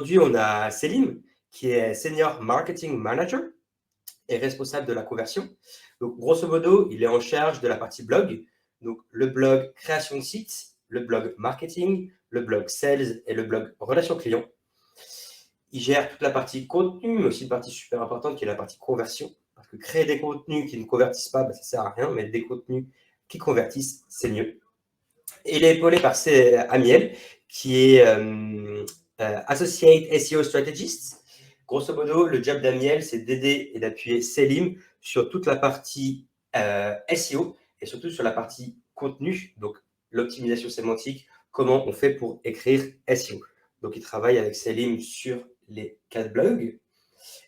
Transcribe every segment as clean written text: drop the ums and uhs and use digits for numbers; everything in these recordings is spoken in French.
Aujourd'hui, on a Selim, qui est Senior Marketing Manager et responsable de la conversion. Donc, grosso modo, il est en charge de la partie blog. Donc, le blog création de site, le blog marketing, le blog sales et le blog relations clients. Il gère toute la partie contenu, mais aussi une partie super importante qui est la partie conversion. Parce que créer des contenus qui ne convertissent pas, ça ne sert à rien, mais des contenus qui convertissent, c'est mieux. Et il est épaulé par Amiel, qui est Associate SEO Strategist. Grosso modo, le job d'Amiel, c'est d'aider et d'appuyer Selim sur toute la partie SEO et surtout sur la partie contenu, donc l'optimisation sémantique, comment on fait pour écrire SEO. Donc, il travaille avec Selim sur les 4 blogs.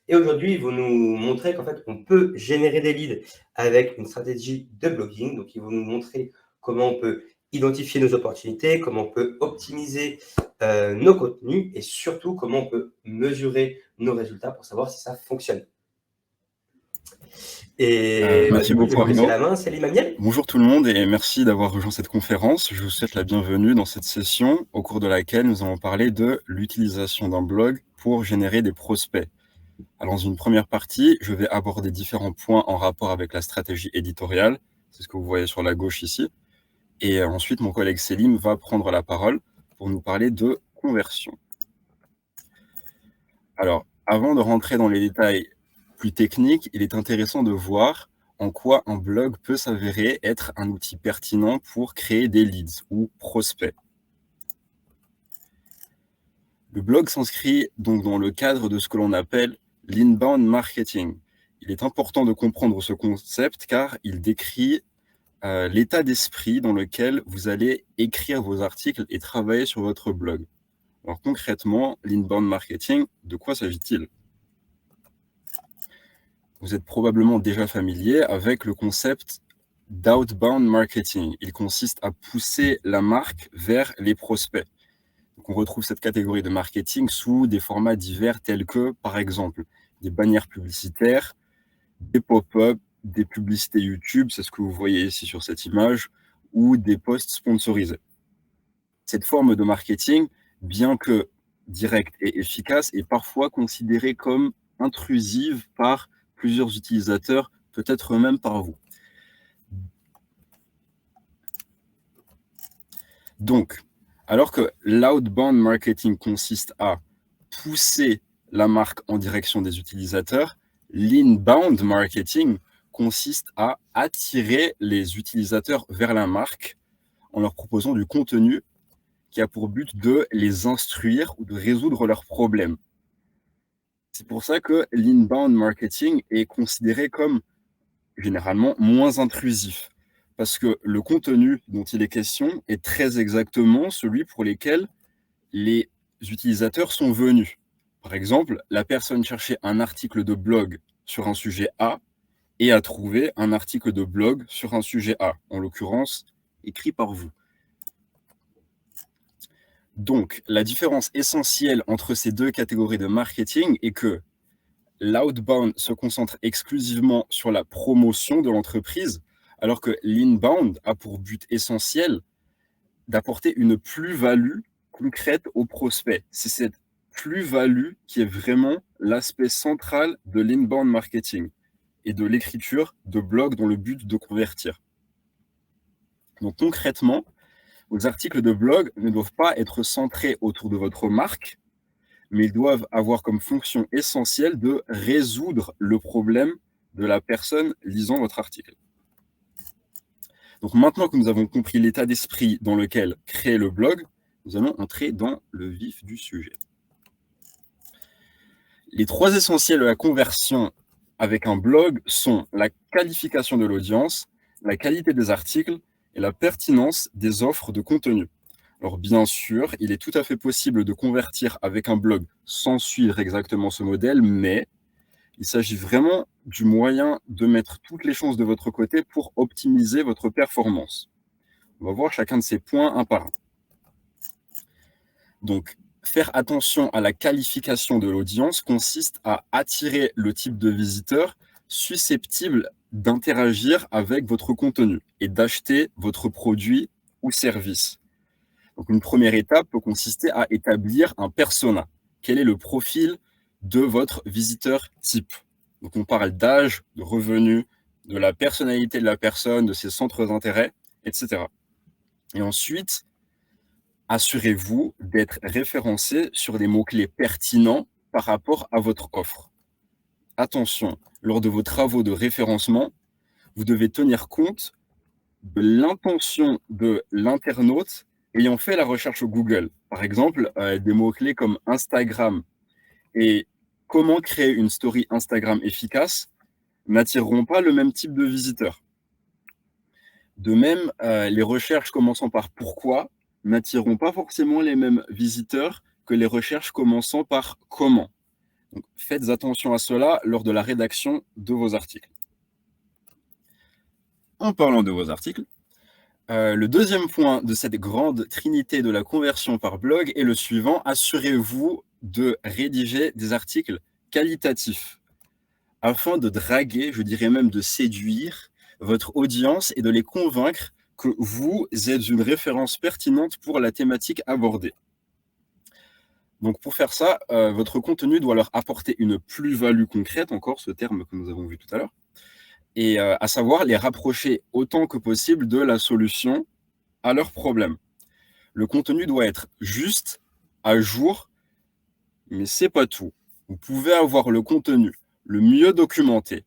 Et aujourd'hui, ils vont nous montrer qu'en fait, on peut générer des leads avec une stratégie de blogging. Donc, ils vont nous montrer comment on peut identifier nos opportunités, comment on peut optimiser nos contenus et surtout comment on peut mesurer nos résultats pour savoir si ça fonctionne. Et merci beaucoup, Arnaud. La main, Selim Amiel. Bonjour tout le monde et merci d'avoir rejoint cette conférence. Je vous souhaite la bienvenue dans cette session au cours de laquelle nous allons parler de l'utilisation d'un blog pour générer des prospects. Alors, dans une première partie, je vais aborder différents points en rapport avec la stratégie éditoriale. C'est ce que vous voyez sur la gauche ici. Et ensuite, mon collègue Selim va prendre la parole pour nous parler de conversion. Alors, avant de rentrer dans les détails plus techniques, il est intéressant de voir en quoi un blog peut s'avérer être un outil pertinent pour créer des leads ou prospects. Le blog s'inscrit donc dans le cadre de ce que l'on appelle l'inbound marketing. Il est important de comprendre ce concept car il décrit l'état d'esprit dans lequel vous allez écrire vos articles et travailler sur votre blog. Alors concrètement, l'inbound marketing, de quoi s'agit-il ? Vous êtes probablement déjà familier avec le concept d'outbound marketing. Il consiste à pousser la marque vers les prospects. Donc on retrouve cette catégorie de marketing sous des formats divers tels que, par exemple, des bannières publicitaires, des pop-up, des publicités YouTube, c'est ce que vous voyez ici sur cette image, ou des posts sponsorisés. Cette forme de marketing, bien que directe et efficace, est parfois considérée comme intrusive par plusieurs utilisateurs, peut-être même par vous. Donc, alors que l'outbound marketing consiste à pousser la marque en direction des utilisateurs, l'inbound marketing consiste à attirer les utilisateurs vers la marque en leur proposant du contenu qui a pour but de les instruire ou de résoudre leurs problèmes. C'est pour ça que l'inbound marketing est considéré comme généralement moins intrusif, parce que le contenu dont il est question est très exactement celui pour lequel les utilisateurs sont venus. Par exemple, la personne cherchait un article de blog sur un sujet A et a trouvé un article de blog sur un sujet A, en l'occurrence écrit par vous. Donc, la différence essentielle entre ces deux catégories de marketing est que l'outbound se concentre exclusivement sur la promotion de l'entreprise, alors que l'inbound a pour but essentiel d'apporter une plus-value concrète aux prospects. C'est cette plus-value qui est vraiment l'aspect central de l'inbound marketing et de l'écriture de blogs dans le but de convertir. Donc concrètement, vos articles de blog ne doivent pas être centrés autour de votre marque, mais ils doivent avoir comme fonction essentielle de résoudre le problème de la personne lisant votre article. Donc maintenant que nous avons compris l'état d'esprit dans lequel créer le blog, nous allons entrer dans le vif du sujet. Les 3 essentiels de la conversion avec un blog sont la qualification de l'audience, la qualité des articles et la pertinence des offres de contenu. Alors bien sûr, il est tout à fait possible de convertir avec un blog sans suivre exactement ce modèle, mais il s'agit vraiment du moyen de mettre toutes les chances de votre côté pour optimiser votre performance. On va voir chacun de ces points un par un. Donc, faire attention à la qualification de l'audience consiste à attirer le type de visiteur susceptible d'interagir avec votre contenu et d'acheter votre produit ou service. Donc, une première étape peut consister à établir un persona. quel est le profil de votre visiteur type. Donc, on parle d'âge, de revenus, de la personnalité de la personne, de ses centres d'intérêt, etc. Et ensuite, assurez-vous d'être référencé sur des mots-clés pertinents par rapport à votre offre. Attention, lors de vos travaux de référencement, vous devez tenir compte de l'intention de l'internaute ayant fait la recherche Google. Par exemple, des mots-clés comme Instagram et comment créer une story Instagram efficace n'attireront pas le même type de visiteurs. De même, les recherches commençant par pourquoi n'attireront pas forcément les mêmes visiteurs que les recherches commençant par comment. Donc, faites attention à cela lors de la rédaction de vos articles. En parlant de vos articles, le deuxième point de cette grande trinité de la conversion par blog est le suivant. Assurez-vous de rédiger des articles qualitatifs afin de draguer, je dirais même de séduire votre audience et de les convaincre que vous êtes une référence pertinente pour la thématique abordée. Donc pour faire ça, votre contenu doit leur apporter une plus-value concrète, encore ce terme que nous avons vu tout à l'heure, et à savoir les rapprocher autant que possible de la solution à leurs problèmes. Le contenu doit être juste, à jour, mais c'est pas tout. Vous pouvez avoir le contenu le mieux documenté,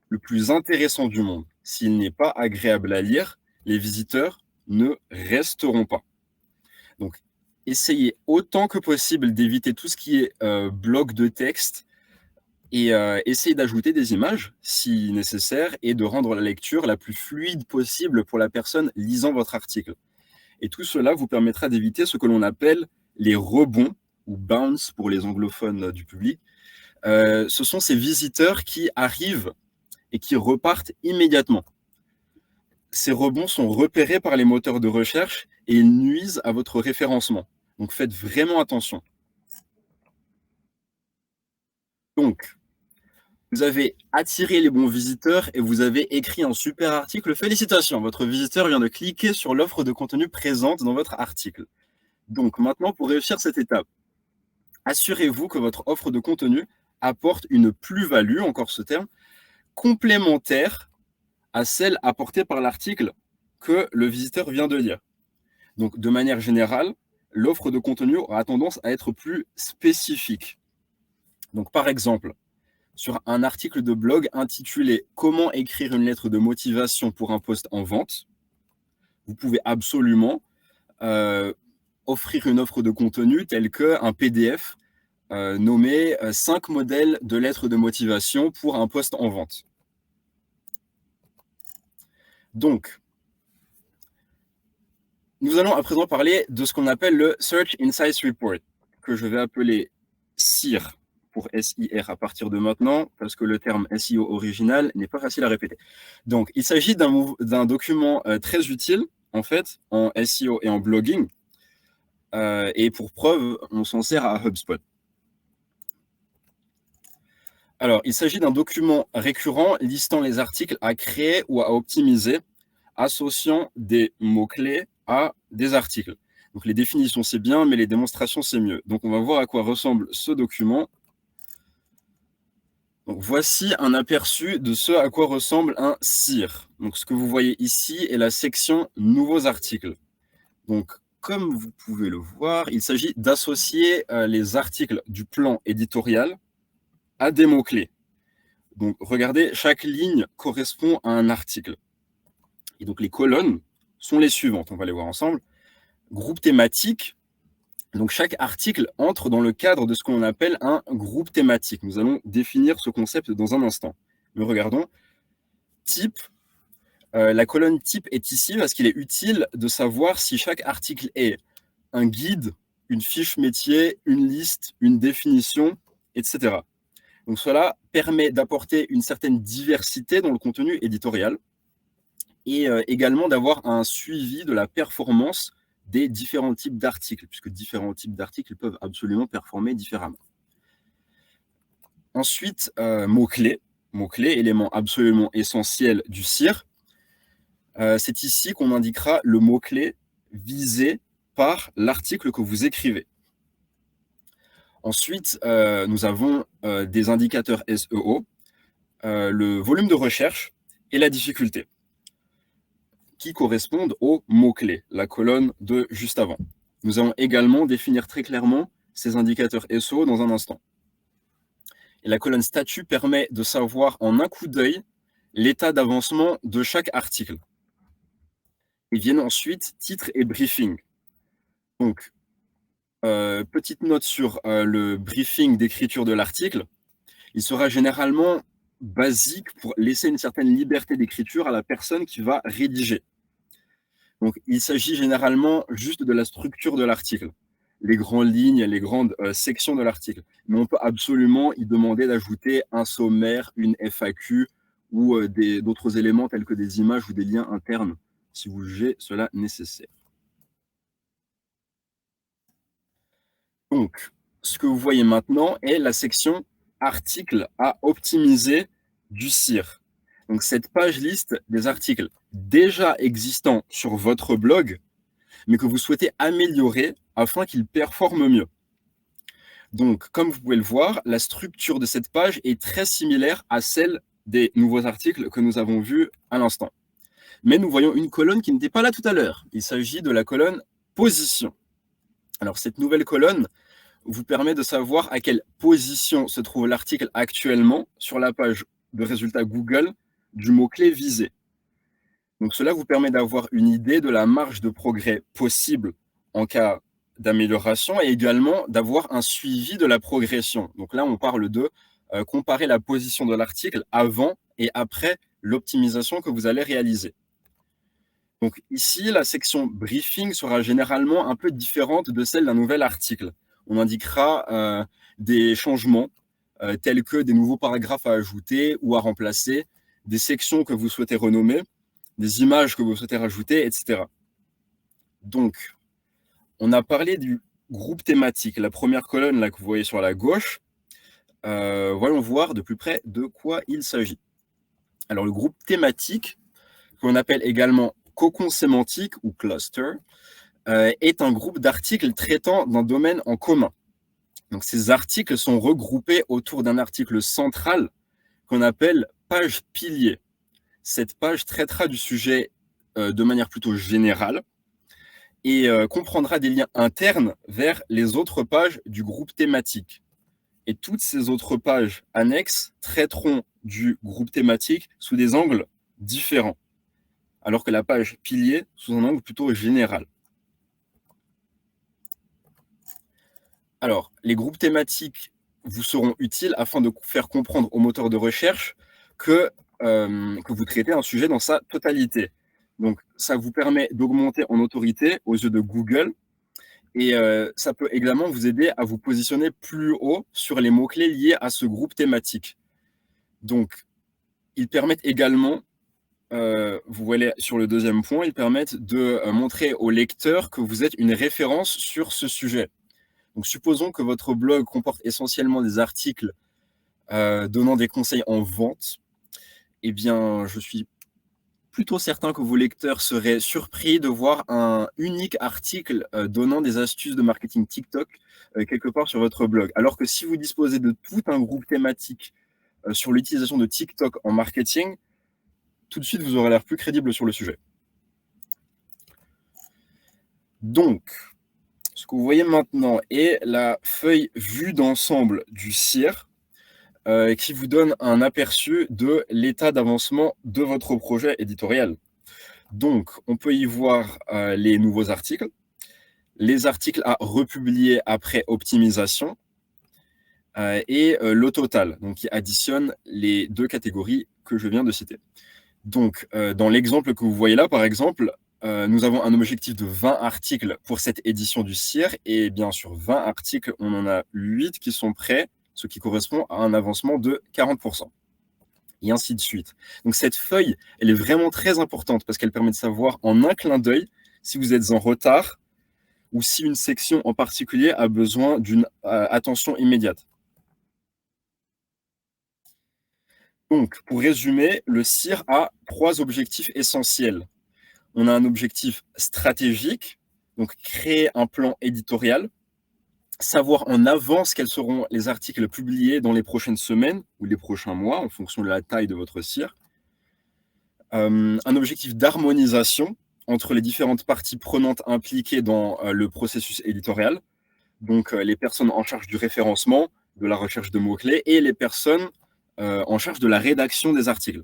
le plus intéressant du monde. S'il n'est pas agréable à lire, les visiteurs ne resteront pas. Donc, essayez autant que possible d'éviter tout ce qui est bloc de texte et essayez d'ajouter des images si nécessaire et de rendre la lecture la plus fluide possible pour la personne lisant votre article. Et tout cela vous permettra d'éviter ce que l'on appelle les rebonds ou bounce pour les anglophones du public. Ce sont ces visiteurs qui arrivent et qui repartent immédiatement. Ces rebonds sont repérés par les moteurs de recherche et ils nuisent à votre référencement. Donc faites vraiment attention. Donc, vous avez attiré les bons visiteurs et vous avez écrit un super article. Félicitations, votre visiteur vient de cliquer sur l'offre de contenu présente dans votre article. Donc maintenant, pour réussir cette étape, assurez-vous que votre offre de contenu apporte une plus-value, encore ce terme, complémentaire à celle apportée par l'article que le visiteur vient de lire. Donc, de manière générale, l'offre de contenu aura tendance à être plus spécifique. Donc, par exemple, sur un article de blog intitulé « Comment écrire une lettre de motivation pour un poste en vente », vous pouvez absolument offrir une offre de contenu telle qu'un PDF nommé « 5 modèles de lettres de motivation pour un poste en vente ». Donc, nous allons à présent parler de ce qu'on appelle le Search Insights Report, que je vais appeler SIR pour SIR à partir de maintenant, parce que le terme SEO original n'est pas facile à répéter. Donc, il s'agit d'un document très utile, en fait, en SEO et en blogging. Et pour preuve, on s'en sert à HubSpot. Alors, il s'agit d'un document récurrent listant les articles à créer ou à optimiser, associant des mots-clés à des articles. Donc, les définitions, c'est bien, mais les démonstrations, c'est mieux. Donc, on va voir à quoi ressemble ce document. Donc, voici un aperçu de ce à quoi ressemble un SIR. Donc, ce que vous voyez ici est la section « Nouveaux articles ». Donc, comme vous pouvez le voir, il s'agit d'associer les articles du plan éditorial à des mots-clés. Donc, regardez, chaque ligne correspond à un article. Et donc, les colonnes sont les suivantes. On va les voir ensemble. Groupe thématique. Donc, chaque article entre dans le cadre de ce qu'on appelle un groupe thématique. Nous allons définir ce concept dans un instant. Mais regardons. Type. La colonne type est ici parce qu'il est utile de savoir si chaque article est un guide, une fiche métier, une liste, une définition, etc. Donc, cela permet d'apporter une certaine diversité dans le contenu éditorial et également d'avoir un suivi de la performance des différents types d'articles, puisque différents types d'articles peuvent absolument performer différemment. Ensuite, mots-clés. Mots-clés, élément absolument essentiel du SIR. C'est ici qu'on indiquera le mot-clé visé par l'article que vous écrivez. Ensuite, nous avons des indicateurs SEO, le volume de recherche et la difficulté, qui correspondent aux mots-clés, la colonne de juste avant. Nous allons également définir très clairement ces indicateurs SEO dans un instant. Et la colonne statut permet de savoir en un coup d'œil l'état d'avancement de chaque article. Et viennent ensuite titre et briefing. Donc, petite note sur le briefing d'écriture de l'article. Il sera généralement basique pour laisser une certaine liberté d'écriture à la personne qui va rédiger. Donc, il s'agit généralement juste de la structure de l'article, les grandes lignes, les grandes sections de l'article. Mais on peut absolument y demander d'ajouter un sommaire, une FAQ ou d'autres éléments tels que des images ou des liens internes, si vous jugez cela nécessaire. Donc, ce que vous voyez maintenant est la section articles à optimiser du CIR. Donc, cette page liste des articles déjà existants sur votre blog, mais que vous souhaitez améliorer afin qu'ils performent mieux. Donc, comme vous pouvez le voir, la structure de cette page est très similaire à celle des nouveaux articles que nous avons vus à l'instant. Mais nous voyons une colonne qui n'était pas là tout à l'heure. Il s'agit de la colonne position. Alors, cette nouvelle colonne vous permet de savoir à quelle position se trouve l'article actuellement sur la page de résultats Google du mot-clé visé. Donc, cela vous permet d'avoir une idée de la marge de progrès possible en cas d'amélioration et également d'avoir un suivi de la progression. Donc là, on parle de comparer la position de l'article avant et après l'optimisation que vous allez réaliser. Donc ici, la section briefing sera généralement un peu différente de celle d'un nouvel article. On indiquera des changements tels que des nouveaux paragraphes à ajouter ou à remplacer, des sections que vous souhaitez renommer, des images que vous souhaitez rajouter, etc. Donc, on a parlé du groupe thématique. La première colonne là, que vous voyez sur la gauche, voyons voir de plus près de quoi il s'agit. Alors, le groupe thématique, qu'on appelle également cocon sémantique ou cluster, est un groupe d'articles traitant d'un domaine en commun. Donc, ces articles sont regroupés autour d'un article central qu'on appelle page pilier. Cette page traitera du sujet de manière plutôt générale et comprendra des liens internes vers les autres pages du groupe thématique. Et toutes ces autres pages annexes traiteront du groupe thématique sous des angles différents, alors que la page pilier sous un angle plutôt général. Alors, les groupes thématiques vous seront utiles afin de faire comprendre au moteur de recherche que vous traitez un sujet dans sa totalité. Donc, ça vous permet d'augmenter en autorité aux yeux de Google et ça peut également vous aider à vous positionner plus haut sur les mots-clés liés à ce groupe thématique. Donc, ils permettent également, vous voyez sur le deuxième point, ils permettent de montrer au lecteur que vous êtes une référence sur ce sujet. Donc, supposons que votre blog comporte essentiellement des articles donnant des conseils en vente. Eh bien, je suis plutôt certain que vos lecteurs seraient surpris de voir un unique article donnant des astuces de marketing TikTok quelque part sur votre blog. Alors que si vous disposez de tout un groupe thématique sur l'utilisation de TikTok en marketing, tout de suite, vous aurez l'air plus crédible sur le sujet. Donc, ce que vous voyez maintenant est la feuille vue d'ensemble du CIR qui vous donne un aperçu de l'état d'avancement de votre projet éditorial. Donc, on peut y voir les nouveaux articles, les articles à republier après optimisation et le total, donc qui additionne les deux catégories que je viens de citer. Donc, dans l'exemple que vous voyez là, par exemple, nous avons un objectif de 20 articles pour cette édition du CIR et bien sur 20 articles, on en a 8 qui sont prêts, ce qui correspond à un avancement de 40%. Et ainsi de suite. Donc cette feuille, elle est vraiment très importante parce qu'elle permet de savoir en un clin d'œil si vous êtes en retard ou si une section en particulier a besoin d'une attention immédiate. Donc, pour résumer, le CIR a 3 objectifs essentiels. On a un objectif stratégique, donc créer un plan éditorial. savoir en avance quels seront les articles publiés dans les prochaines semaines ou les prochains mois, en fonction de la taille de votre CIR. Un objectif d'harmonisation entre les différentes parties prenantes impliquées dans le processus éditorial, donc les personnes en charge du référencement, de la recherche de mots-clés, et les personnes en charge de la rédaction des articles.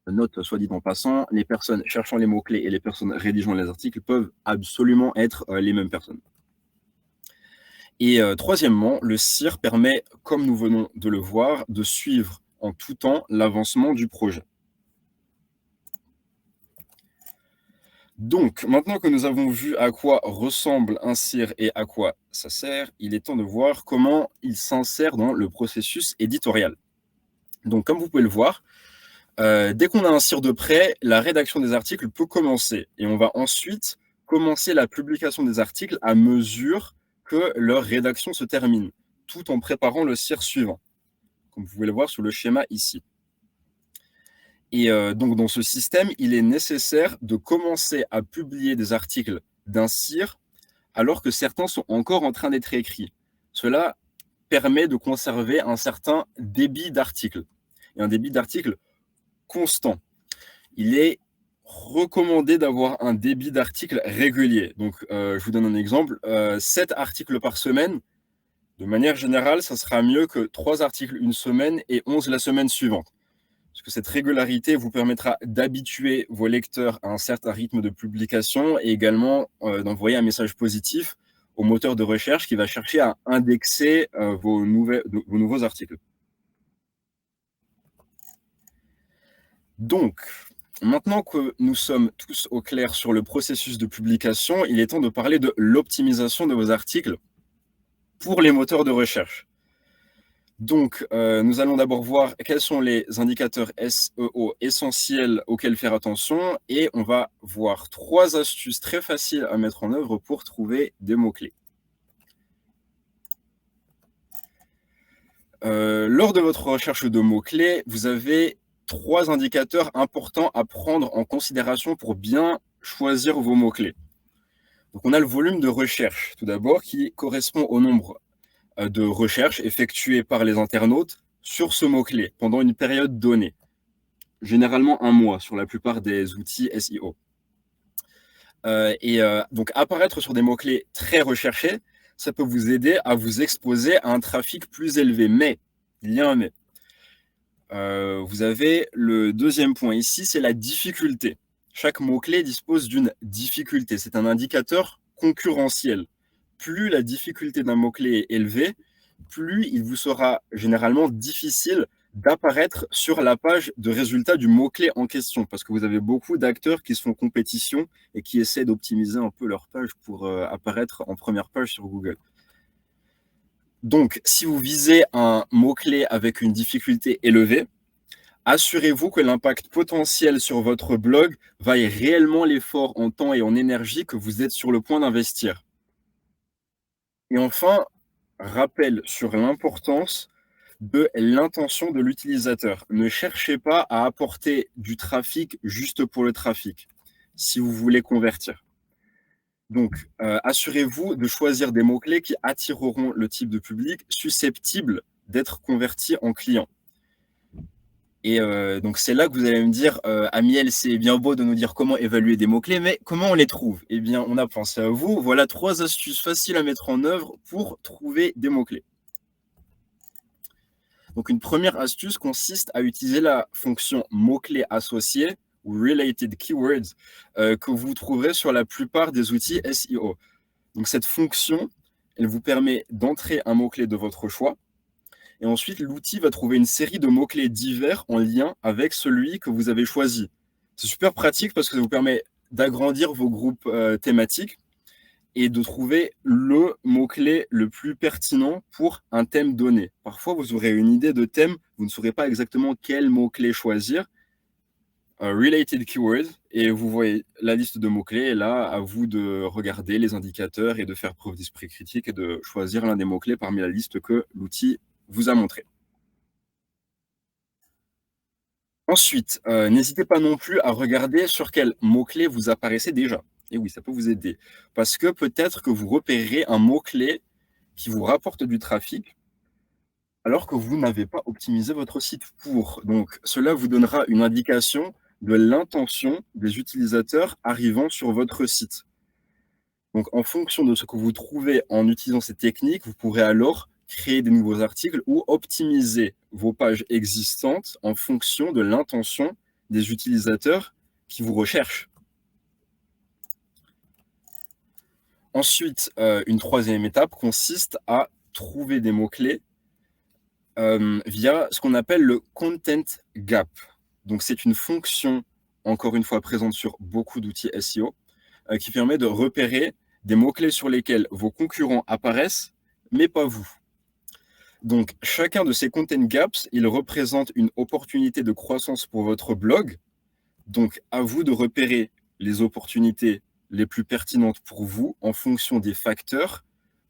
Note, soit dit en passant, les personnes cherchant les mots-clés et les personnes rédigeant les articles peuvent absolument être les mêmes personnes. Et troisièmement, le CIR permet, comme nous venons de le voir, de suivre en tout temps l'avancement du projet. Donc, maintenant que nous avons vu à quoi ressemble un CIR et à quoi ça sert, il est temps de voir comment il s'insère dans le processus éditorial. Donc, comme vous pouvez le voir, dès qu'on a un CIR de prêt, la rédaction des articles peut commencer. Et on va ensuite commencer la publication des articles à mesure que leur rédaction se termine, tout en préparant le CIR suivant, comme vous pouvez le voir sur le schéma ici. Et donc, dans ce système, il est nécessaire de commencer à publier des articles d'un CIR alors que certains sont encore en train d'être écrits. Cela permet de conserver un certain débit d'articles, et un débit d'articles constant. Il est recommandé d'avoir un débit d'articles régulier. Donc, je vous donne un exemple. 7 articles par semaine, de manière générale, ça sera mieux que 3 articles une semaine et 11 la semaine suivante. Parce que cette régularité vous permettra d'habituer vos lecteurs à un certain rythme de publication et également d'envoyer un message positif au moteur de recherche qui va chercher à indexer vos nouveaux articles. Donc, maintenant que nous sommes tous au clair sur le processus de publication, il est temps de parler de l'optimisation de vos articles pour les moteurs de recherche. Donc, nous allons d'abord voir quels sont les indicateurs SEO essentiels auxquels faire attention et on va voir 3 astuces très faciles à mettre en œuvre pour trouver des mots-clés. Lors de votre recherche de mots-clés, vous avez 3 indicateurs importants à prendre en considération pour bien choisir vos mots-clés. Donc, on a le volume de recherche, tout d'abord, qui correspond au nombre de recherches effectuées par les internautes sur ce mot-clé pendant une période donnée, généralement un mois sur la plupart des outils SEO. Donc, apparaître sur des mots-clés très recherchés, ça peut vous aider à vous exposer à un trafic plus élevé. Mais, il y a un mais. Vous avez le deuxième point ici, c'est la difficulté. Chaque mot-clé dispose d'une difficulté. C'est un indicateur concurrentiel. Plus la difficulté d'un mot-clé est élevée, plus il vous sera généralement difficile d'apparaître sur la page de résultats du mot-clé en question, parce que vous avez beaucoup d'acteurs qui sont en compétition et qui essaient d'optimiser un peu leur page pour apparaître en première page sur Google. Donc, si vous visez un mot-clé avec une difficulté élevée, assurez-vous que l'impact potentiel sur votre blog vaille réellement l'effort en temps et en énergie que vous êtes sur le point d'investir. Et enfin, rappel sur l'importance de l'intention de l'utilisateur. Ne cherchez pas à apporter du trafic juste pour le trafic, si vous voulez convertir. Donc, assurez-vous de choisir des mots-clés qui attireront le type de public susceptible d'être converti en client. Et donc, c'est là que vous allez me dire, Amiel, c'est bien beau de nous dire comment évaluer des mots-clés, mais comment on les trouve? Eh bien, on a pensé à vous. Voilà 3 astuces faciles à mettre en œuvre pour trouver des mots-clés. Donc, une première astuce consiste à utiliser la fonction mots-clés associés ou related keywords que vous trouverez sur la plupart des outils SEO. Donc, cette fonction, elle vous permet d'entrer un mot-clé de votre choix. Et ensuite, l'outil va trouver une série de mots-clés divers en lien avec celui que vous avez choisi. C'est super pratique parce que ça vous permet d'agrandir vos groupes thématiques et de trouver le mot-clé le plus pertinent pour un thème donné. Parfois, vous aurez une idée de thème, vous ne saurez pas exactement quel mot-clé choisir. Related keywords, et vous voyez la liste de mots-clés, et là, à vous de regarder les indicateurs et de faire preuve d'esprit critique et de choisir l'un des mots-clés parmi la liste que l'outil vous a montré. Ensuite, n'hésitez pas non plus à regarder sur quels mots-clés vous apparaissez déjà. Et oui, ça peut vous aider. Parce que peut-être que vous repérerez un mot-clé qui vous rapportent du trafic alors que vous n'avez pas optimisé votre site pour. Donc, cela vous donnera une indication de l'intention des utilisateurs arrivant sur votre site. Donc, en fonction de ce que vous trouvez en utilisant ces techniques, vous pourrez alors créer des nouveaux articles ou optimiser vos pages existantes en fonction de l'intention des utilisateurs qui vous recherchent. Ensuite, une troisième étape consiste à trouver des mots-clés via ce qu'on appelle le Content Gap. Donc, c'est une fonction, encore une fois, présente sur beaucoup d'outils SEO, qui permet de repérer des mots-clés sur lesquels vos concurrents apparaissent, mais pas vous. Donc, chacun de ces Content Gaps, il représente une opportunité de croissance pour votre blog. Donc, à vous de repérer les opportunités les plus pertinentes pour vous en fonction des facteurs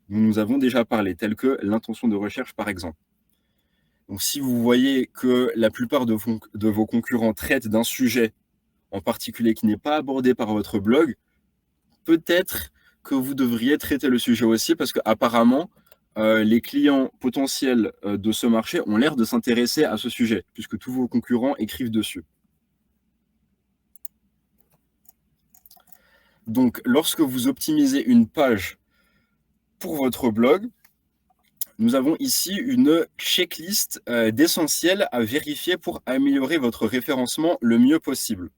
dont nous avons déjà parlé, tels que l'intention de recherche, par exemple. Donc, si vous voyez que la plupart de vos concurrents traitent d'un sujet en particulier qui n'est pas abordé par votre blog, peut-être que vous devriez traiter le sujet aussi parce qu'apparemment, les clients potentiels de ce marché ont l'air de s'intéresser à ce sujet puisque tous vos concurrents écrivent dessus. Donc, lorsque vous optimisez une page pour votre blog, nous avons ici une checklist d'essentiels à vérifier pour améliorer votre référencement le mieux possible.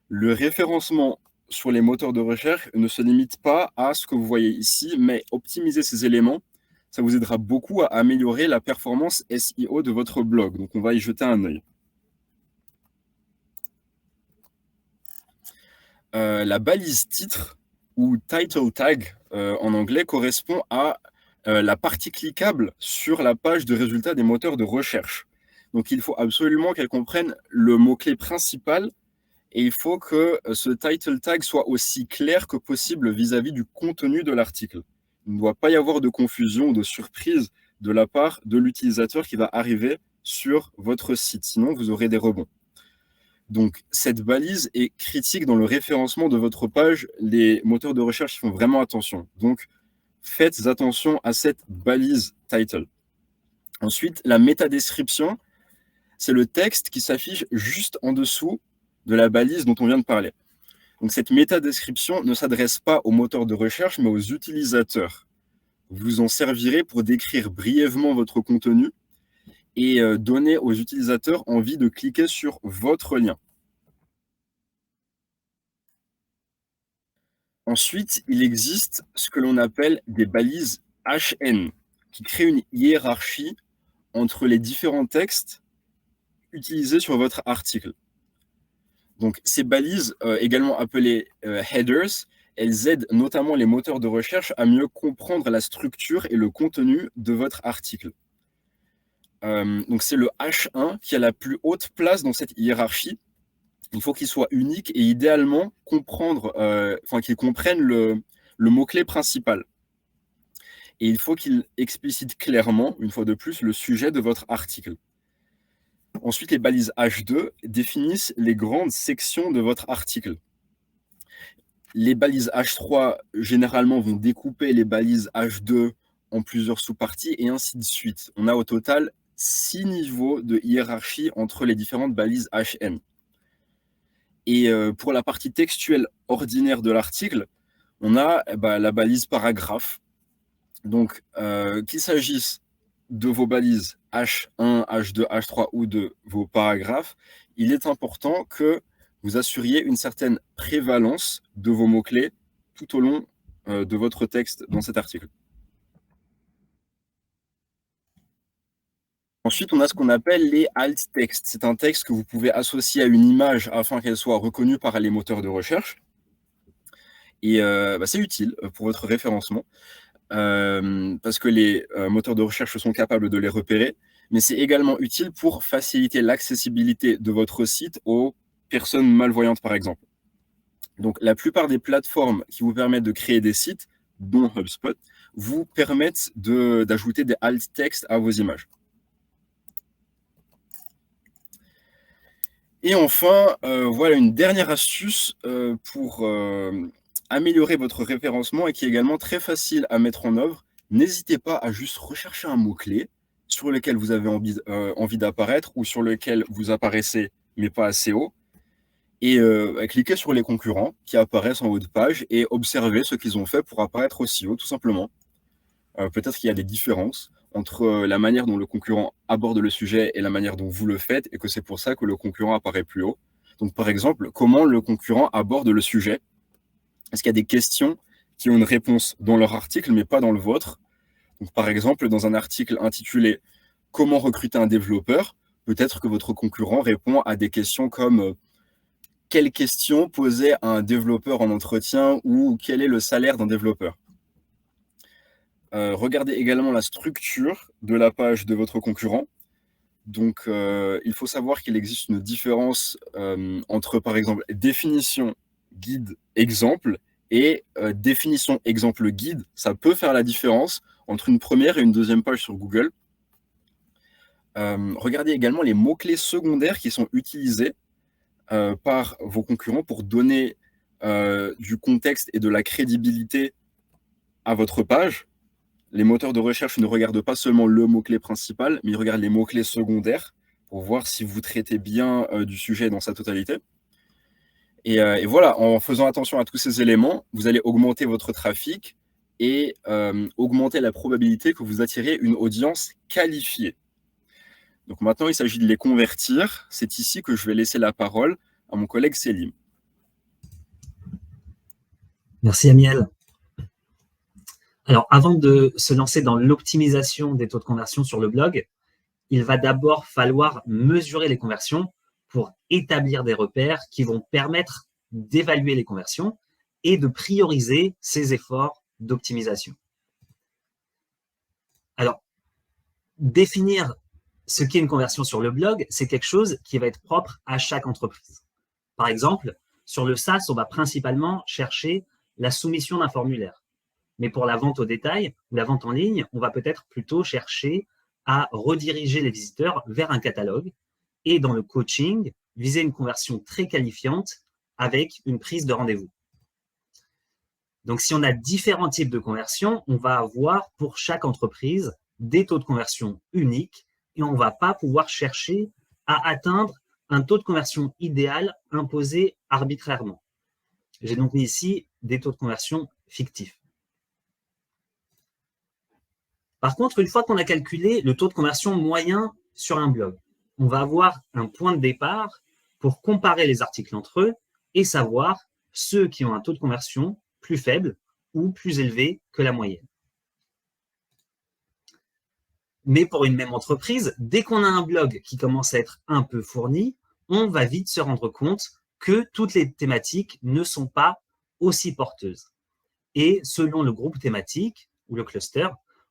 Le référencement sur les moteurs de recherche ne se limite pas à ce que vous voyez ici, mais optimiser ces éléments, ça vous aidera beaucoup à améliorer la performance SEO de votre blog. Donc, on va y jeter un œil. La balise titre ou title tag en anglais correspond à la partie cliquable sur la page de résultats des moteurs de recherche. Donc, il faut absolument qu'elle comprenne le mot-clé principal et il faut que ce title tag soit aussi clair que possible vis-à-vis du contenu de l'article. Il ne doit pas y avoir de confusion ou de surprise de la part de l'utilisateur qui va arriver sur votre site, sinon vous aurez des rebonds. Donc, cette balise est critique dans le référencement de votre page. Les moteurs de recherche font vraiment attention. Donc, faites attention à cette balise title. Ensuite, la métadescription, c'est le texte qui s'affiche juste en dessous de la balise dont on vient de parler. Donc, cette métadescription ne s'adresse pas aux moteurs de recherche, mais aux utilisateurs. Vous en servirez pour décrire brièvement votre contenu et donner aux utilisateurs envie de cliquer sur votre lien. Ensuite, il existe ce que l'on appelle des balises HN, qui créent une hiérarchie entre les différents textes utilisés sur votre article. Donc, ces balises, également appelées headers, elles aident notamment les moteurs de recherche à mieux comprendre la structure et le contenu de votre article. Donc, c'est le H1 qui a la plus haute place dans cette hiérarchie. Il faut qu'il soit unique et idéalement qu'il comprenne le mot-clé principal. Et il faut qu'il explicite clairement, une fois de plus, le sujet de votre article. Ensuite, les balises H2 définissent les grandes sections de votre article. Les balises H3, généralement, vont découper les balises H2 en plusieurs sous-parties et ainsi de suite. On a au total 6 niveaux de hiérarchie entre les différentes balises HN. Et pour la partie textuelle ordinaire de l'article, on a la balise paragraphe. Donc, qu'il s'agisse de vos balises H1, H2, H3 ou de vos paragraphes, il est important que vous assuriez une certaine prévalence de vos mots-clés tout au long de votre texte dans cet article. Ensuite, on a ce qu'on appelle les alt textes. C'est un texte que vous pouvez associer à une image afin qu'elle soit reconnue par les moteurs de recherche. Et c'est utile pour votre référencement parce que les moteurs de recherche sont capables de les repérer, mais c'est également utile pour faciliter l'accessibilité de votre site aux personnes malvoyantes, par exemple. Donc, la plupart des plateformes qui vous permettent de créer des sites, dont HubSpot, vous permettent d'ajouter des alt textes à vos images. Et enfin, voilà une dernière astuce pour améliorer votre référencement et qui est également très facile à mettre en œuvre. n'hésitez pas à juste rechercher un mot-clé sur lequel vous avez envie d'apparaître ou sur lequel vous apparaissez, mais pas assez haut, et cliquez sur les concurrents qui apparaissent en haut de page et observez ce qu'ils ont fait pour apparaître aussi haut, tout simplement. Peut-être qu'il y a des différences entre la manière dont le concurrent aborde le sujet et la manière dont vous le faites, et que c'est pour ça que le concurrent apparaît plus haut. Donc, par exemple, comment le concurrent aborde le sujet? Est-ce qu'il y a des questions qui ont une réponse dans leur article, mais pas dans le vôtre? Donc, par exemple, dans un article intitulé « Comment recruter un développeur », peut-être que votre concurrent répond à des questions comme quelle question poser à un développeur en entretien ou quel est le salaire d'un développeur. Regardez également la structure de la page de votre concurrent. Donc, il faut savoir qu'il existe une différence entre, par exemple, définition, guide, exemple, et définition, exemple, guide. Ça peut faire la différence entre une première et une deuxième page sur Google. Regardez également les mots-clés secondaires qui sont utilisés par vos concurrents pour donner du contexte et de la crédibilité à votre page. Les moteurs de recherche ne regardent pas seulement le mot-clé principal, mais ils regardent les mots-clés secondaires pour voir si vous traitez bien du sujet dans sa totalité. Et voilà, en faisant attention à tous ces éléments, vous allez augmenter votre trafic et augmenter la probabilité que vous attirez une audience qualifiée. Donc maintenant, il s'agit de les convertir. C'est ici que je vais laisser la parole à mon collègue Selim. Merci Amiel. Alors, avant de se lancer dans l'optimisation des taux de conversion sur le blog, il va d'abord falloir mesurer les conversions pour établir des repères qui vont permettre d'évaluer les conversions et de prioriser ces efforts d'optimisation. Alors, définir ce qu'est une conversion sur le blog, c'est quelque chose qui va être propre à chaque entreprise. Par exemple, sur le SaaS, on va principalement chercher la soumission d'un formulaire. Mais pour la vente au détail ou la vente en ligne, on va peut-être plutôt chercher à rediriger les visiteurs vers un catalogue et dans le coaching, viser une conversion très qualifiante avec une prise de rendez-vous. Donc, si on a différents types de conversions, on va avoir pour chaque entreprise des taux de conversion uniques et on ne va pas pouvoir chercher à atteindre un taux de conversion idéal imposé arbitrairement. J'ai donc mis ici des taux de conversion fictifs. Par contre, une fois qu'on a calculé le taux de conversion moyen sur un blog, on va avoir un point de départ pour comparer les articles entre eux et savoir ceux qui ont un taux de conversion plus faible ou plus élevé que la moyenne. Mais pour une même entreprise, dès qu'on a un blog qui commence à être un peu fourni, on va vite se rendre compte que toutes les thématiques ne sont pas aussi porteuses. Et selon le groupe thématique ou le cluster,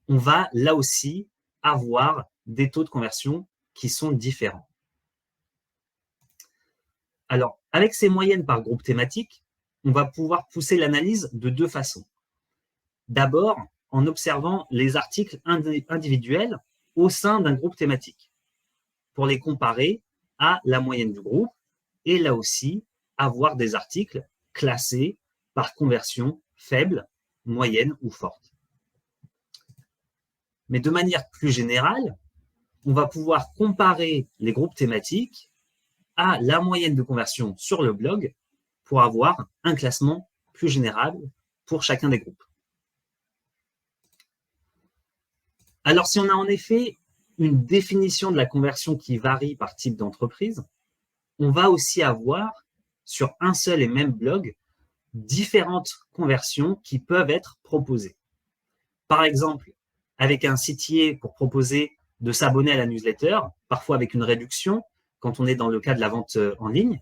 on va là aussi avoir des taux de conversion qui sont différents. Alors, avec ces moyennes par groupe thématique, on va pouvoir pousser l'analyse de deux façons. D'abord, en observant les articles individuels au sein d'un groupe thématique, pour les comparer à la moyenne du groupe, et là aussi, avoir des articles classés par conversion faible, moyenne ou forte. Mais de manière plus générale, on va pouvoir comparer les groupes thématiques à la moyenne de conversion sur le blog pour avoir un classement plus général pour chacun des groupes. Alors, si on a en effet une définition de la conversion qui varie par type d'entreprise, on va aussi avoir sur un seul et même blog différentes conversions qui peuvent être proposées. Par exemple, avec un CTA pour proposer de s'abonner à la newsletter, parfois avec une réduction quand on est dans le cas de la vente en ligne.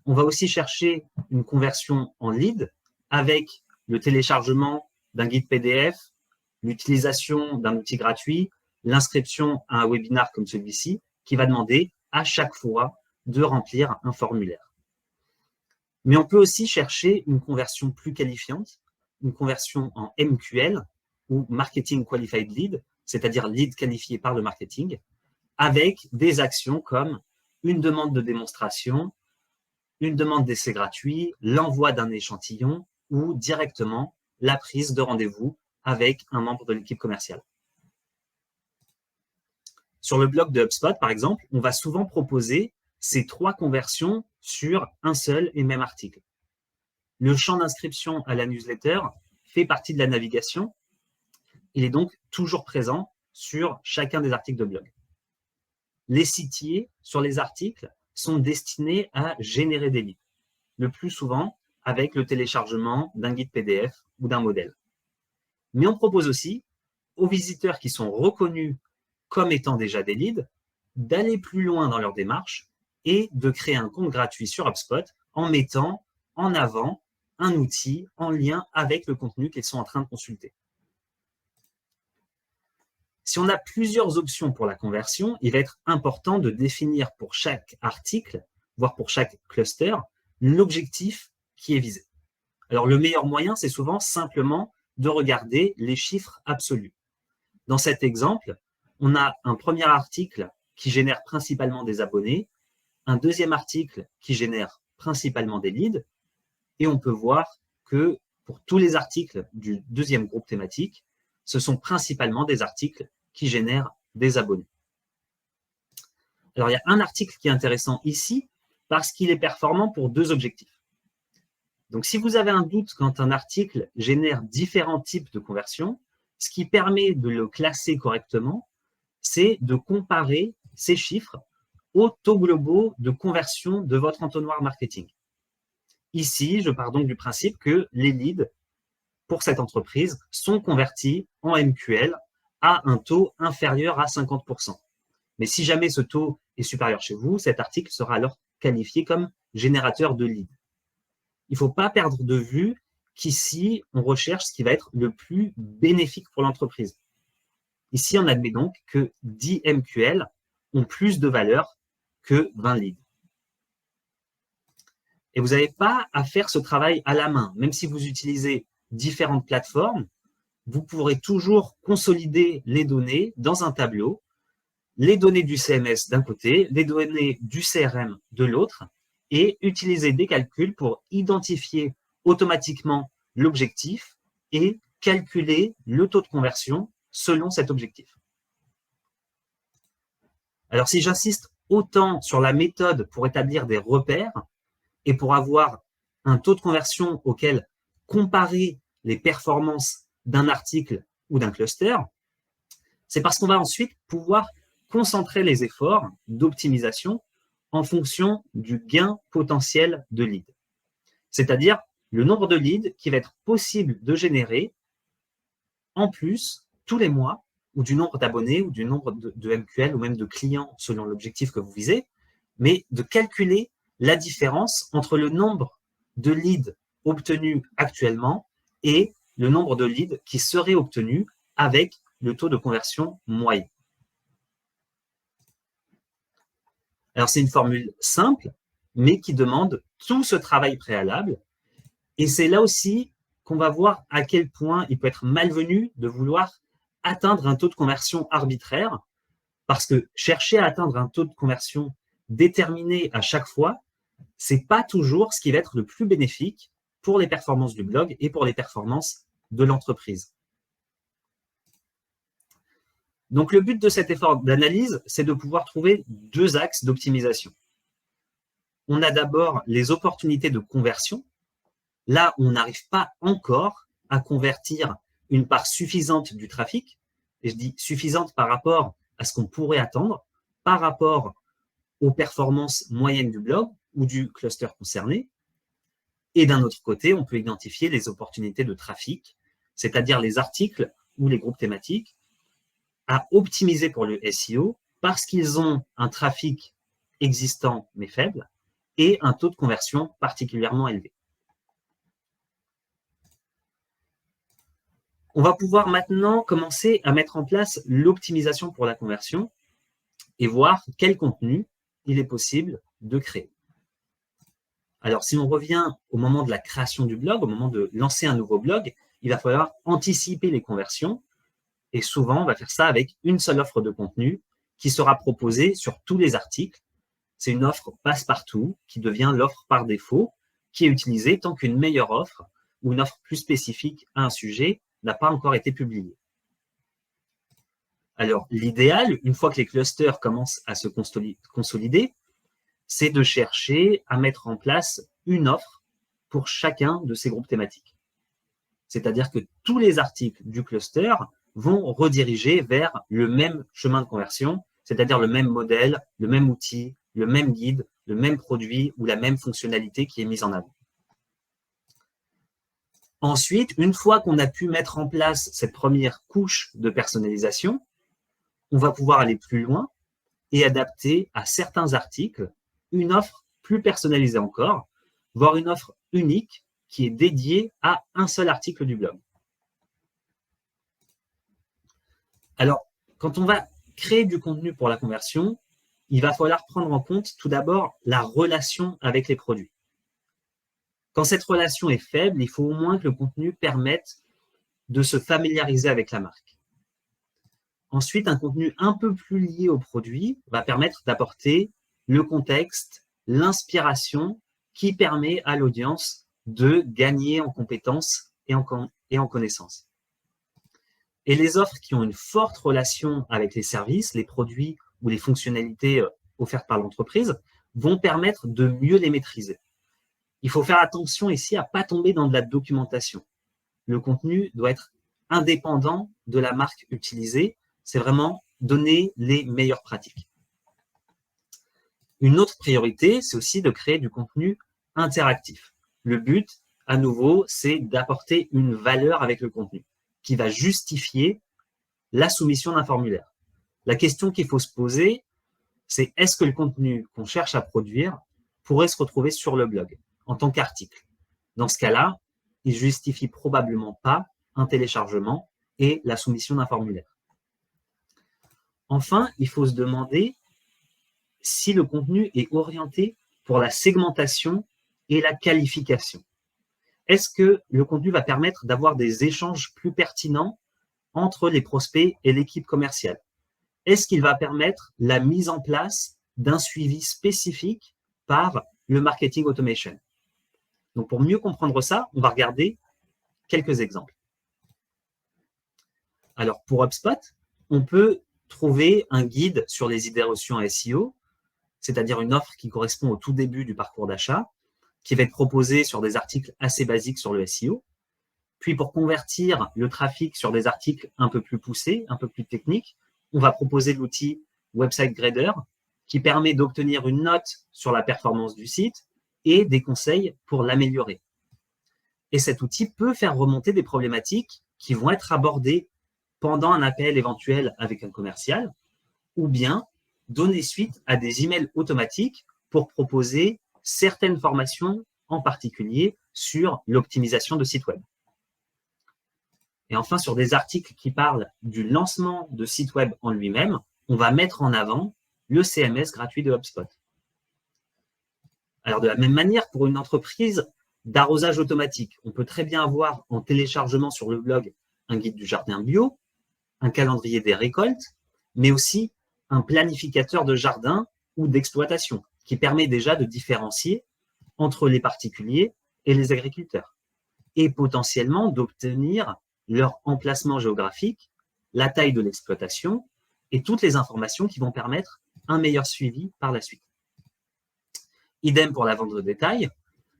On va aussi chercher une conversion en lead avec le téléchargement d'un guide PDF, l'utilisation d'un outil gratuit, l'inscription à un webinar comme celui-ci qui va demander à chaque fois de remplir un formulaire. Mais on peut aussi chercher une conversion plus qualifiante, une conversion en MQL ou Marketing Qualified Lead, c'est-à-dire lead qualifié par le marketing, avec des actions comme une demande de démonstration, une demande d'essai gratuit, l'envoi d'un échantillon ou directement la prise de rendez-vous avec un membre de l'équipe commerciale. Sur le blog de HubSpot, par exemple, on va souvent proposer ces 3 conversions sur un seul et même article. Le champ d'inscription à la newsletter fait partie de la navigation. Il est donc toujours présent sur chacun des articles de blog. Les sitiers sur les articles sont destinés à générer des leads, le plus souvent avec le téléchargement d'un guide PDF ou d'un modèle. Mais on propose aussi aux visiteurs qui sont reconnus comme étant déjà des leads d'aller plus loin dans leur démarche et de créer un compte gratuit sur HubSpot en mettant en avant un outil en lien avec le contenu qu'ils sont en train de consulter. Si on a plusieurs options pour la conversion, il va être important de définir pour chaque article, voire pour chaque cluster, l'objectif qui est visé. Alors, le meilleur moyen, c'est souvent simplement de regarder les chiffres absolus. Dans cet exemple, on a un premier article qui génère principalement des abonnés, un deuxième article qui génère principalement des leads, et on peut voir que pour tous les articles du deuxième groupe thématique, ce sont principalement des articles qui génèrent des abonnés. Alors, il y a un article qui est intéressant ici parce qu'il est performant pour 2 objectifs. Donc, si vous avez un doute quand un article génère différents types de conversions, ce qui permet de le classer correctement, c'est de comparer ces chiffres aux taux globaux de conversion de votre entonnoir marketing. Ici, je pars donc du principe que les leads pour cette entreprise sont convertis en MQL à un taux inférieur à 50%. Mais si jamais ce taux est supérieur chez vous, cet article sera alors qualifié comme générateur de leads. Il ne faut pas perdre de vue qu'ici, on recherche ce qui va être le plus bénéfique pour l'entreprise. Ici, on admet donc que 10 MQL ont plus de valeur que 20 leads. Et vous n'avez pas à faire ce travail à la main. Même si vous utilisez différentes plateformes, vous pourrez toujours consolider les données dans un tableau, les données du CMS d'un côté, les données du CRM de l'autre, et utiliser des calculs pour identifier automatiquement l'objectif et calculer le taux de conversion selon cet objectif. Alors, si j'insiste autant sur la méthode pour établir des repères et pour avoir un taux de conversion auquel comparer les performances d'un article ou d'un cluster, c'est parce qu'on va ensuite pouvoir concentrer les efforts d'optimisation en fonction du gain potentiel de leads. C'est-à-dire le nombre de leads qui va être possible de générer en plus tous les mois, ou du nombre d'abonnés, ou du nombre de MQL, ou même de clients selon l'objectif que vous visez, mais de calculer la différence entre le nombre de leads obtenus actuellement et le nombre de leads qui seraient obtenus avec le taux de conversion moyen. Alors, c'est une formule simple, mais qui demande tout ce travail préalable. Et c'est là aussi qu'on va voir à quel point il peut être malvenu de vouloir atteindre un taux de conversion arbitraire, parce que chercher à atteindre un taux de conversion déterminé à chaque fois, c'est pas toujours ce qui va être le plus bénéfique pour les performances du blog et pour les performances de l'entreprise. Donc, le but de cet effort d'analyse, c'est de pouvoir trouver 2 axes d'optimisation. On a d'abord les opportunités de conversion. Là, on n'arrive pas encore à convertir une part suffisante du trafic. Et je dis suffisante par rapport à ce qu'on pourrait attendre, par rapport aux performances moyennes du blog ou du cluster concerné. Et d'un autre côté, on peut identifier les opportunités de trafic, c'est-à-dire les articles ou les groupes thématiques à optimiser pour le SEO parce qu'ils ont un trafic existant mais faible et un taux de conversion particulièrement élevé. On va pouvoir maintenant commencer à mettre en place l'optimisation pour la conversion et voir quel contenu il est possible de créer. Alors, si on revient au moment de la création du blog, au moment de lancer un nouveau blog, il va falloir anticiper les conversions. Et souvent, on va faire ça avec une seule offre de contenu qui sera proposée sur tous les articles. C'est une offre passe-partout qui devient l'offre par défaut, qui est utilisée tant qu'une meilleure offre ou une offre plus spécifique à un sujet n'a pas encore été publié. Alors, l'idéal, une fois que les clusters commencent à se consolider, c'est de chercher à mettre en place une offre pour chacun de ces groupes thématiques. C'est-à-dire que tous les articles du cluster vont rediriger vers le même chemin de conversion, c'est-à-dire le même modèle, le même outil, le même guide, le même produit ou la même fonctionnalité qui est mise en avant. Ensuite, une fois qu'on a pu mettre en place cette première couche de personnalisation, on va pouvoir aller plus loin et adapter à certains articles une offre plus personnalisée encore, voire une offre unique qui est dédiée à un seul article du blog. Alors, quand on va créer du contenu pour la conversion, il va falloir prendre en compte tout d'abord la relation avec les produits. Quand cette relation est faible, il faut au moins que le contenu permette de se familiariser avec la marque. Ensuite, un contenu un peu plus lié au produit va permettre d'apporter le contexte, l'inspiration qui permet à l'audience de gagner en compétences et en connaissances. Et les offres qui ont une forte relation avec les services, les produits ou les fonctionnalités offertes par l'entreprise vont permettre de mieux les maîtriser. Il faut faire attention ici à ne pas tomber dans de la documentation. Le contenu doit être indépendant de la marque utilisée. C'est vraiment donner les meilleures pratiques. Une autre priorité, c'est aussi de créer du contenu interactif. Le but, à nouveau, c'est d'apporter une valeur avec le contenu qui va justifier la soumission d'un formulaire. La question qu'il faut se poser, c'est est-ce que le contenu qu'on cherche à produire pourrait se retrouver sur le blog en tant qu'article? Dans ce cas-là, il ne justifie probablement pas un téléchargement et la soumission d'un formulaire. Enfin, il faut se demander si le contenu est orienté pour la segmentation et la qualification. Est-ce que le contenu va permettre d'avoir des échanges plus pertinents entre les prospects et l'équipe commerciale? Est-ce qu'il va permettre la mise en place d'un suivi spécifique par le marketing automation? Donc, pour mieux comprendre ça, on va regarder quelques exemples. Alors, pour HubSpot, on peut trouver un guide sur les idées reçues en SEO, c'est-à-dire une offre qui correspond au tout début du parcours d'achat, qui va être proposée sur des articles assez basiques sur le SEO. Puis, pour convertir le trafic sur des articles un peu plus poussés, un peu plus techniques, on va proposer l'outil Website Grader qui permet d'obtenir une note sur la performance du site et des conseils pour l'améliorer. Et cet outil peut faire remonter des problématiques qui vont être abordées pendant un appel éventuel avec un commercial ou bien donner suite à des emails automatiques pour proposer certaines formations, en particulier sur l'optimisation de sites web. Et enfin, sur des articles qui parlent du lancement de site web en lui-même, on va mettre en avant le CMS gratuit de HubSpot. Alors, de la même manière, pour une entreprise d'arrosage automatique, on peut très bien avoir en téléchargement sur le blog un guide du jardin bio, un calendrier des récoltes, mais aussi un planificateur de jardin ou d'exploitation qui permet déjà de différencier entre les particuliers et les agriculteurs et potentiellement d'obtenir leur emplacement géographique, la taille de l'exploitation et toutes les informations qui vont permettre un meilleur suivi par la suite. Idem pour la vente de détail.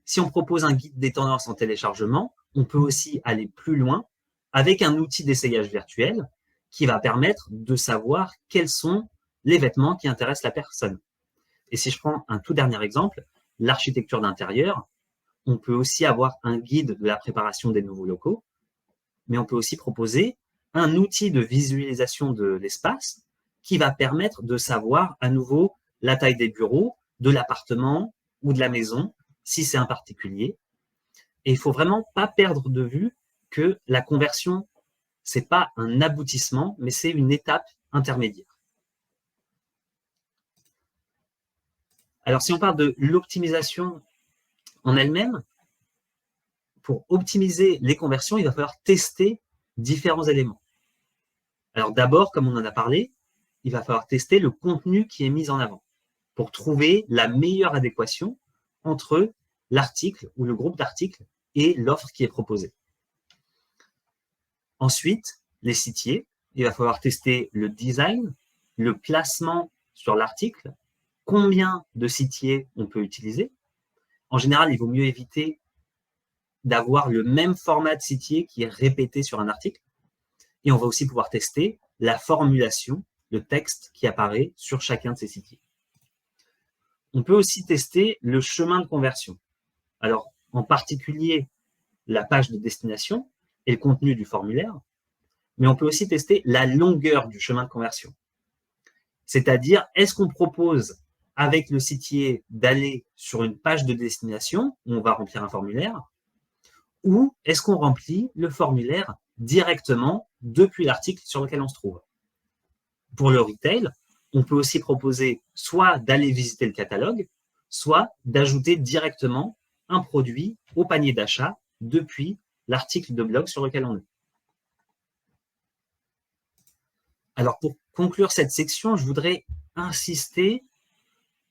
Si on propose un guide des tendances en téléchargement, on peut aussi aller plus loin avec un outil d'essayage virtuel qui va permettre de savoir quels sont les vêtements qui intéressent la personne. Et si je prends un tout dernier exemple, l'architecture d'intérieur, on peut aussi avoir un guide de la préparation des nouveaux locaux, mais on peut aussi proposer un outil de visualisation de l'espace qui va permettre de savoir à nouveau la taille des bureaux, de l'appartement ou de la maison, si c'est un particulier. Et il ne faut vraiment pas perdre de vue que la conversion, ce n'est pas un aboutissement, mais c'est une étape intermédiaire. Alors, si on parle de l'optimisation en elle-même, pour optimiser les conversions, il va falloir tester différents éléments. Alors d'abord, comme on en a parlé, il va falloir tester le contenu qui est mis en avant pour trouver la meilleure adéquation entre l'article ou le groupe d'articles et l'offre qui est proposée. Ensuite, les sitiers, il va falloir tester le design, le placement sur l'article, combien de sitiers on peut utiliser. En général, il vaut mieux éviter d'avoir le même format de sitier qui est répété sur un article. Et on va aussi pouvoir tester la formulation, le texte qui apparaît sur chacun de ces sitiers. On peut aussi tester le chemin de conversion. Alors, en particulier, la page de destination et le contenu du formulaire, mais on peut aussi tester la longueur du chemin de conversion. C'est-à-dire, est-ce qu'on propose avec le sitier d'aller sur une page de destination où on va remplir un formulaire, ou est-ce qu'on remplit le formulaire directement depuis l'article sur lequel on se trouve? Pour le retail, on peut aussi proposer soit d'aller visiter le catalogue, soit d'ajouter directement un produit au panier d'achat depuis l'article de blog sur lequel on est. Alors, pour conclure cette section, je voudrais insister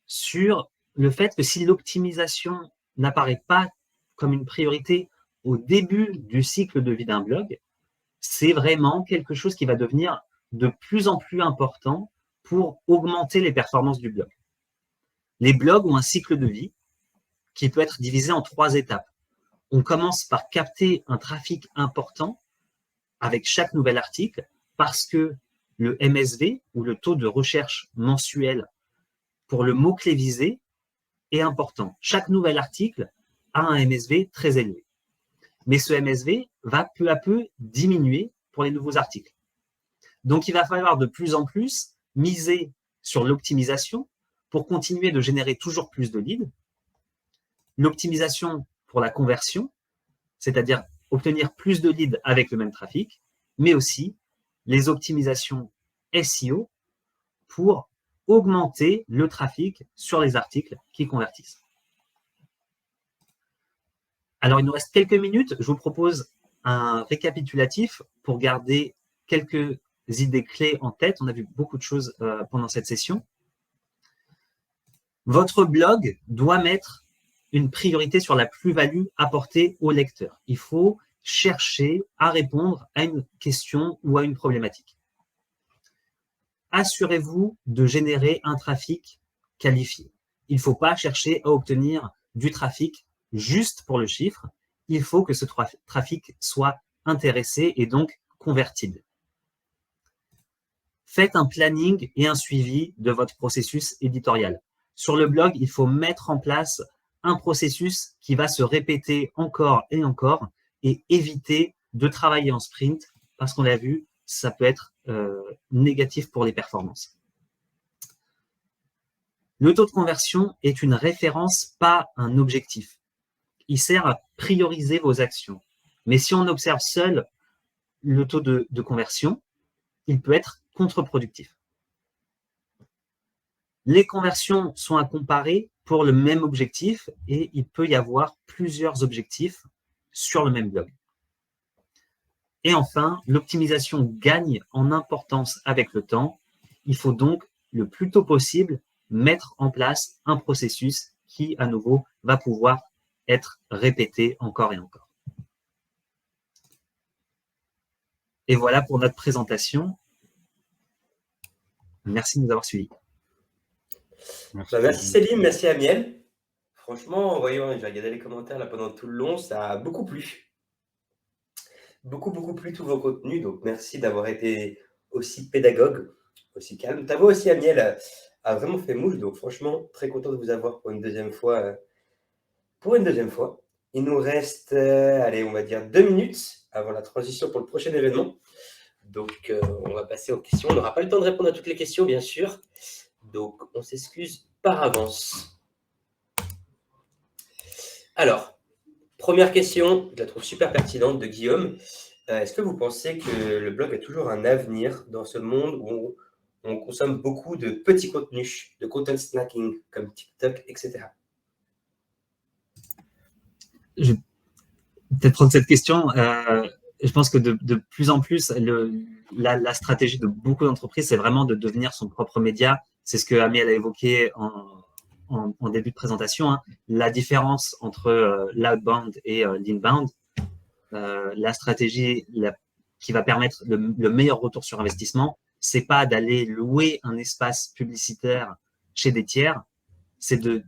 sur le fait que si l'optimisation n'apparaît pas comme une priorité au début du cycle de vie d'un blog, c'est vraiment quelque chose qui va devenir de plus en plus important pour augmenter les performances du blog. Les blogs ont un cycle de vie qui peut être divisé en 3 étapes. On commence par capter un trafic important avec chaque nouvel article parce que le MSV, ou le taux de recherche mensuel pour le mot-clé visé, est important. Chaque nouvel article a un MSV très élevé. Mais ce MSV va peu à peu diminuer pour les nouveaux articles. Donc, il va falloir de plus en plus miser sur l'optimisation pour continuer de générer toujours plus de leads. L'optimisation pour la conversion, c'est-à-dire obtenir plus de leads avec le même trafic, mais aussi les optimisations SEO pour augmenter le trafic sur les articles qui convertissent. Alors, il nous reste quelques minutes. Je vous propose un récapitulatif pour garder quelques idées clés en tête. On a vu beaucoup de choses pendant cette session. Votre blog doit mettre une priorité sur la plus-value apportée au lecteur. Il faut chercher à répondre à une question ou à une problématique. Assurez-vous de générer un trafic qualifié. Il ne faut pas chercher à obtenir du trafic juste pour le chiffre. Il faut que ce trafic soit intéressé et donc convertible. Faites un planning et un suivi de votre processus éditorial. Sur le blog, il faut mettre en place un processus qui va se répéter encore et encore et éviter de travailler en sprint parce qu'on l'a vu, ça peut être négatif pour les performances. Le taux de conversion est une référence, pas un objectif. Il sert à prioriser vos actions. Mais si on observe seul le taux de conversion, il peut être contre-productif. Les conversions sont à comparer pour le même objectif et il peut y avoir plusieurs objectifs sur le même blog. Et enfin, l'optimisation gagne en importance avec le temps. Il faut donc le plus tôt possible mettre en place un processus qui, à nouveau, va pouvoir être répété encore et encore. Et voilà pour notre présentation. Merci de nous avoir suivis. Merci Céline, merci Amiel. Franchement, voyons, j'ai regardé les commentaires là pendant tout le long, ça a beaucoup plu. Beaucoup plu tous vos contenus, donc merci d'avoir été aussi pédagogue, aussi calme. Ta voix aussi, Amiel, a vraiment fait mouche, donc franchement, très content de vous avoir pour une deuxième fois. Il nous reste, allez, on va dire 2 minutes avant la transition pour le prochain événement. Donc, on va passer aux questions. On n'aura pas le temps de répondre à toutes les questions, bien sûr. Donc, on s'excuse par avance. Alors, première question, je la trouve super pertinente de Guillaume. Est-ce que vous pensez que le blog a toujours un avenir dans ce monde où on consomme beaucoup de petits contenus, de content snacking, comme TikTok, etc. Je vais peut-être prendre cette question. Je pense que de plus en plus, la stratégie de beaucoup d'entreprises, c'est vraiment de devenir son propre média. C'est ce que Amiel a évoqué en début de présentation. Hein. La différence entre l'outbound et l'inbound. La stratégie qui va permettre le meilleur retour sur investissement, c'est pas d'aller louer un espace publicitaire chez des tiers, c'est de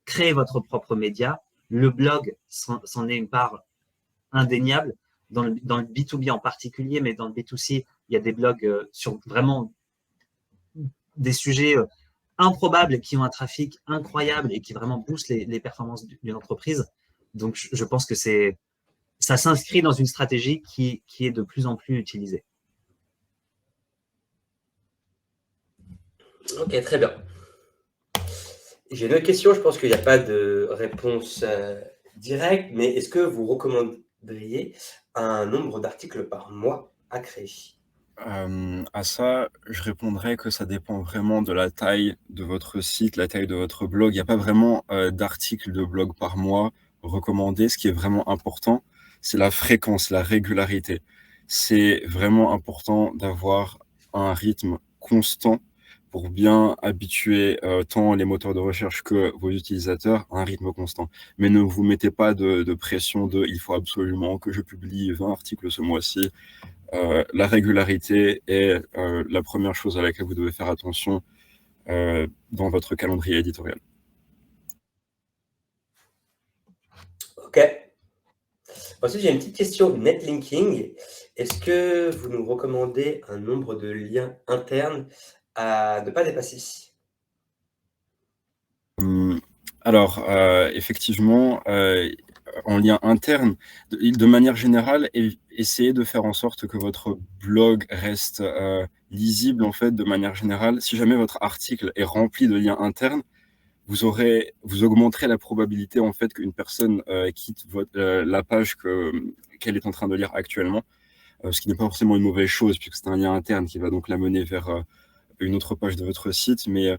créer votre propre média. Le blog c'en est une part indéniable. Dans le B2B en particulier, mais dans le B2C, il y a des blogs sur vraiment des sujets improbables qui ont un trafic incroyable et qui vraiment boostent les performances d'une entreprise. Donc, je pense que ça s'inscrit dans une stratégie qui est de plus en plus utilisée. Ok, très bien. J'ai une autre question, je pense qu'il n'y a pas de réponse directe, mais est-ce que vous recommanderiez un nombre d'articles par mois à créer? À ça, je répondrais que ça dépend vraiment de la taille de votre site, la taille de votre blog. Il n'y a pas vraiment d'articles de blog par mois recommandés. Ce qui est vraiment important, c'est la fréquence, la régularité. C'est vraiment important d'avoir un rythme constant pour bien habituer tant les moteurs de recherche que vos utilisateurs à un rythme constant. Mais ne vous mettez pas de pression de « il faut absolument que je publie 20 articles ce mois-ci ». La régularité est la première chose à laquelle vous devez faire attention dans votre calendrier éditorial. Ok. Ensuite, j'ai une petite question netlinking. Est-ce que vous nous recommandez un nombre de liens internes à ne pas dépasser? Alors, effectivement, en lien interne, de manière générale, essayez de faire en sorte que votre blog reste lisible, en fait, de manière générale. Si jamais votre article est rempli de liens internes, vous augmenterez la probabilité, en fait, qu'une personne quitte la page qu'elle est en train de lire actuellement, ce qui n'est pas forcément une mauvaise chose, puisque c'est un lien interne qui va donc la mener vers une autre page de votre site, mais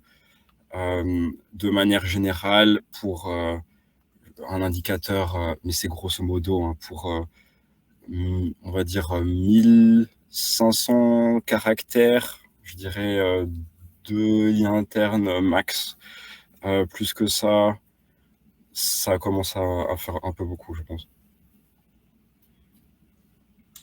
de manière générale, pour un indicateur, mais c'est grosso modo, hein, pour, on va dire, 1500 caractères, je dirais 2 liens internes max. Plus que ça commence à faire un peu beaucoup, je pense.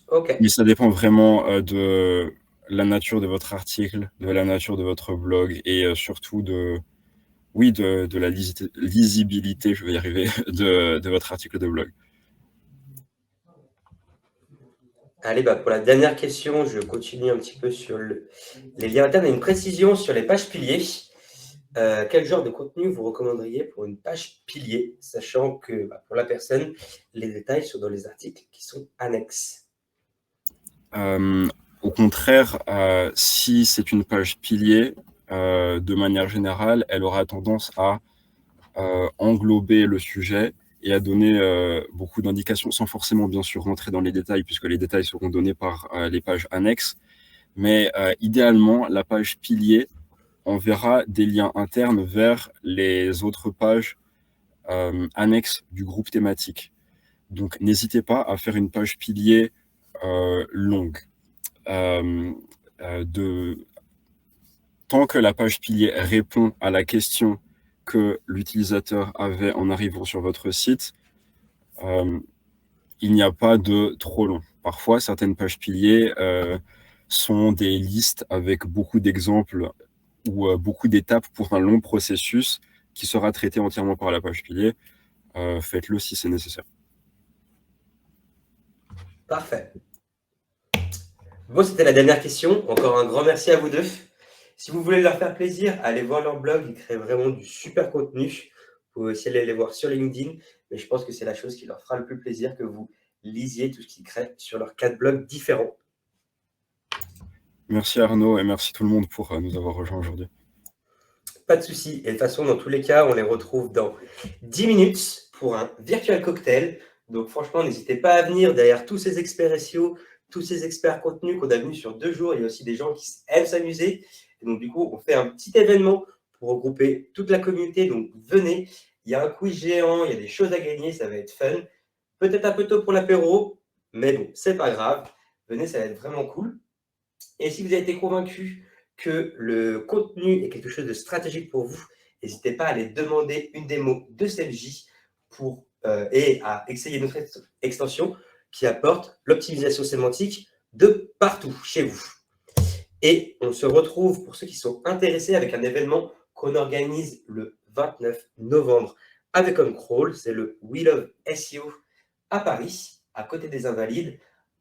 Ok. Mais ça dépend vraiment de la nature de votre article, de la nature de votre blog et surtout de la lisibilité, je vais y arriver, de votre article de blog. Allez, pour la dernière question, je continue un petit peu sur les liens internes et une précision sur les pages piliers. Quel genre de contenu vous recommanderiez pour une page pilier, sachant que pour la personne, les détails sont dans les articles qui sont annexes? Au contraire, si c'est une page pilier, de manière générale, elle aura tendance à englober le sujet et à donner beaucoup d'indications, sans forcément bien sûr rentrer dans les détails, puisque les détails seront donnés par les pages annexes. Mais idéalement, la page pilier enverra des liens internes vers les autres pages annexes du groupe thématique. Donc n'hésitez pas à faire une page pilier longue. Tant que la page pilier répond à la question que l'utilisateur avait en arrivant sur votre site, il n'y a pas de trop long. Parfois, certaines pages piliers sont des listes avec beaucoup d'exemples ou beaucoup d'étapes pour un long processus qui sera traité entièrement par la page pilier. Faites-le si c'est nécessaire. Parfait. Bon, c'était la dernière question. Encore un grand merci à vous deux. Si vous voulez leur faire plaisir, allez voir leur blog. Ils créent vraiment du super contenu. Vous pouvez aussi aller les voir sur LinkedIn. Mais je pense que c'est la chose qui leur fera le plus plaisir que vous lisiez tout ce qu'ils créent sur leurs 4 blogs différents. Merci Arnaud et merci tout le monde pour nous avoir rejoints aujourd'hui. Pas de souci. Et de toute façon, dans tous les cas, on les retrouve dans 10 minutes pour un virtual cocktail. Donc franchement, n'hésitez pas à venir derrière tous ces experts SEO, tous ces experts contenu qu'on a venus sur 2 jours. Il y a aussi des gens qui aiment s'amuser. Et donc du coup, on fait un petit événement pour regrouper toute la communauté. Donc venez, il y a un quiz géant, il y a des choses à gagner, ça va être fun. Peut-être un peu tôt pour l'apéro, mais bon, c'est pas grave. Venez, ça va être vraiment cool. Et si vous avez été convaincu que le contenu est quelque chose de stratégique pour vous, n'hésitez pas à aller demander une démo de celle-ci et à essayer notre extension qui apporte l'optimisation sémantique de partout chez vous. Et on se retrouve, pour ceux qui sont intéressés, avec un événement qu'on organise le 29 novembre avec OnCrawl. C'est le We Love SEO à Paris, à côté des Invalides.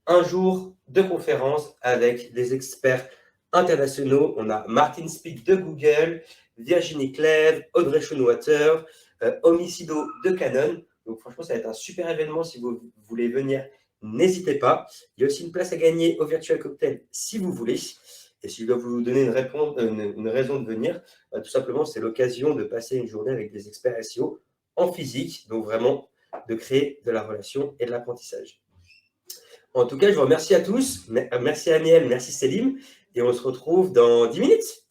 Un jour de conférence avec des experts internationaux. On a Martin Speed de Google, Virginie Clèves, Audrey Schoenwater, Homicido de Canon. Donc franchement, ça va être un super événement. Si vous voulez venir, n'hésitez pas. Il y a aussi une place à gagner au Virtual Cocktail si vous voulez. Et si je dois vous donner une raison de venir, tout simplement, c'est l'occasion de passer une journée avec des experts SEO en physique. Donc vraiment, de créer de la relation et de l'apprentissage. En tout cas, je vous remercie à tous. Merci Amiel, merci Selim. Et on se retrouve dans 10 minutes.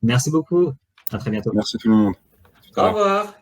Merci beaucoup. À très bientôt. Merci tout le monde. Au revoir.